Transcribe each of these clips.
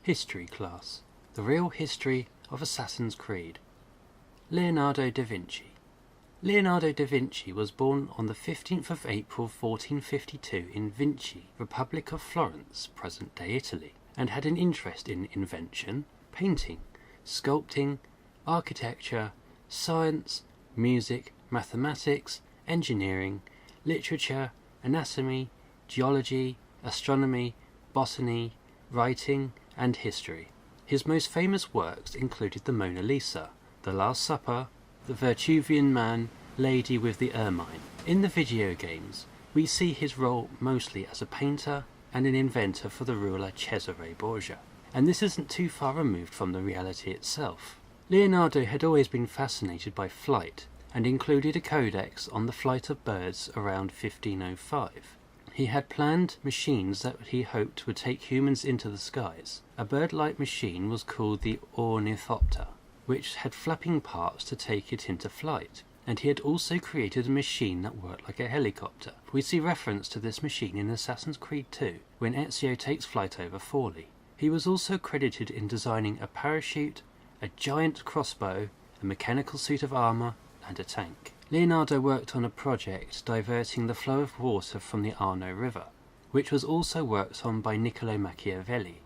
History class. The real history of Assassin's Creed. Leonardo da Vinci. Leonardo da Vinci was born on the 15th of April 1452 in Vinci, Republic of Florence, present-day Italy, and had an interest in invention, painting, sculpting, architecture, science, music, mathematics, engineering, literature, anatomy, geology, astronomy, botany, writing, and history. His most famous works included the Mona Lisa, The Last Supper, The Vitruvian Man, Lady with the Ermine. In the video games, we see his role mostly as a painter and an inventor for the ruler Cesare Borgia, and this isn't too far removed from the reality itself. Leonardo had always been fascinated by flight, and included a codex on the flight of birds around 1505. He had planned machines that he hoped would take humans into the skies. A bird-like machine was called the ornithopter, which had flapping parts to take it into flight, and he had also created a machine that worked like a helicopter. We see reference to this machine in Assassin's Creed 2, when Ezio takes flight over Forli. He was also credited in designing a parachute, a giant crossbow, a mechanical suit of armour, and a tank. Leonardo worked on a project diverting the flow of water from the Arno River, which was also worked on by Niccolo Machiavelli.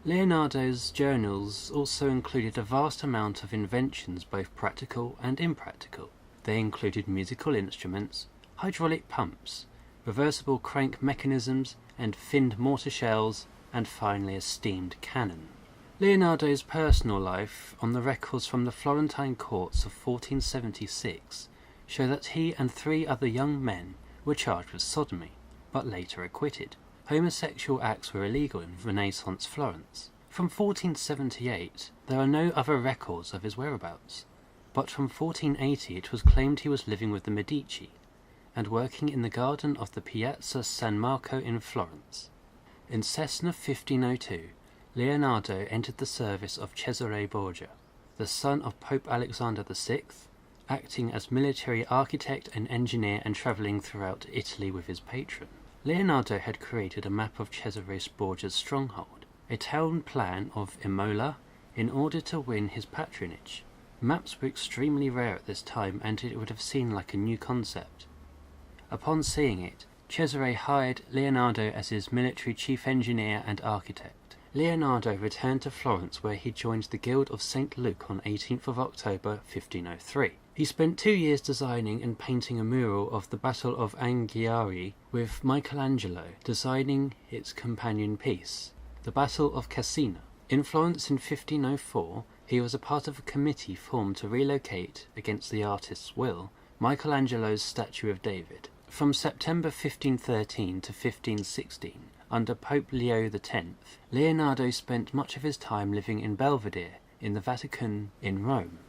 Leonardo's journals also included a vast amount of inventions, both practical and impractical. They included musical instruments, hydraulic pumps, reversible crank mechanisms, and finned mortar shells, and finally a steamed cannon. Leonardo's personal life on the records from the Florentine courts of 1476 show that he and 3 other young men were charged with sodomy, but later acquitted. Homosexual acts were illegal in Renaissance Florence. From 1478 there are no other records of his whereabouts, but from 1480 it was claimed he was living with the Medici and working in the garden of the Piazza San Marco in Florence. In Cessna 1502, Leonardo entered the service of Cesare Borgia, the son of Pope Alexander VI, acting as military architect and engineer and travelling throughout Italy with his patron. Leonardo had created a map of Cesare Borgia's stronghold, a town plan of Imola, in order to win his patronage. Maps were extremely rare at this time, and it would have seemed like a new concept. Upon seeing it, Cesare hired Leonardo as his military chief engineer and architect. Leonardo returned to Florence, where he joined the Guild of St. Luke on 18th of October 1503. He spent 2 years designing and painting a mural of the Battle of Anghiari, with Michelangelo designing its companion piece, the Battle of Cassina. In Florence in 1504, he was a part of a committee formed to relocate, against the artist's will, Michelangelo's statue of David. From September 1513 to 1516, under Pope Leo X, Leonardo spent much of his time living in Belvedere, in the Vatican in Rome,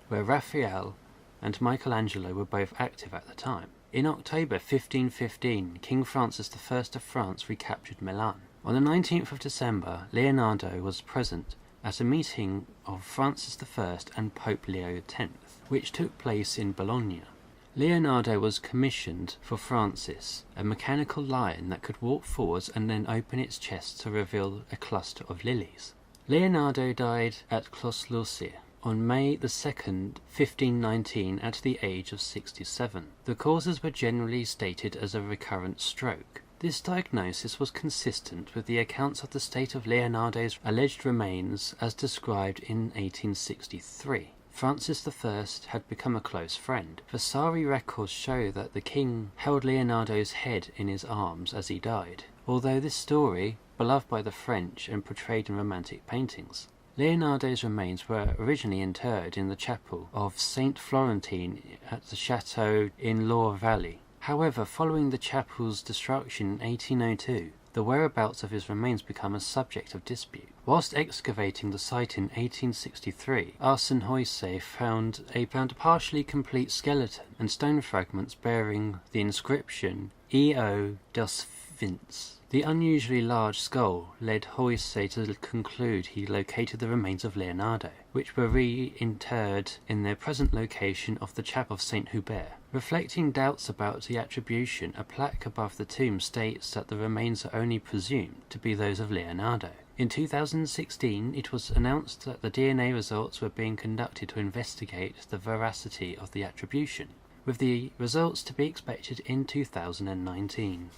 where Raphael and Michelangelo were both active at the time. In October 1515, King Francis I of France recaptured Milan. On the 19th of December, Leonardo was present at a meeting of Francis I and Pope Leo X, which took place in Bologna. Leonardo was commissioned for Francis a mechanical lion that could walk forwards and then open its chest to reveal a cluster of lilies. Leonardo died at Clos-Lucia on May the 2nd, 1519, at the age of 67. The causes were generally stated as a recurrent stroke. This diagnosis was consistent with the accounts of the state of Leonardo's alleged remains as described in 1863. Francis I had become a close friend. Vasari records show that the king held Leonardo's head in his arms as he died, although this story, beloved by the French and portrayed in romantic paintings. Leonardo's remains were originally interred in the chapel of Saint Florentine at the chateau in Loire Valley. However, following the chapel's destruction in 1802, the whereabouts of his remains became a subject of dispute. Whilst excavating the site in 1863, Arsène Hoyset found a partially complete skeleton and stone fragments bearing the inscription E.O. dos Vinci. The unusually large skull led Hoysey to conclude he located the remains of Leonardo, which were reinterred in their present location of the Chapel of St. Hubert. Reflecting doubts about the attribution, a plaque above the tomb states that the remains are only presumed to be those of Leonardo. In 2016, it was announced that the DNA results were being conducted to investigate the veracity of the attribution, with the results to be expected in 2019.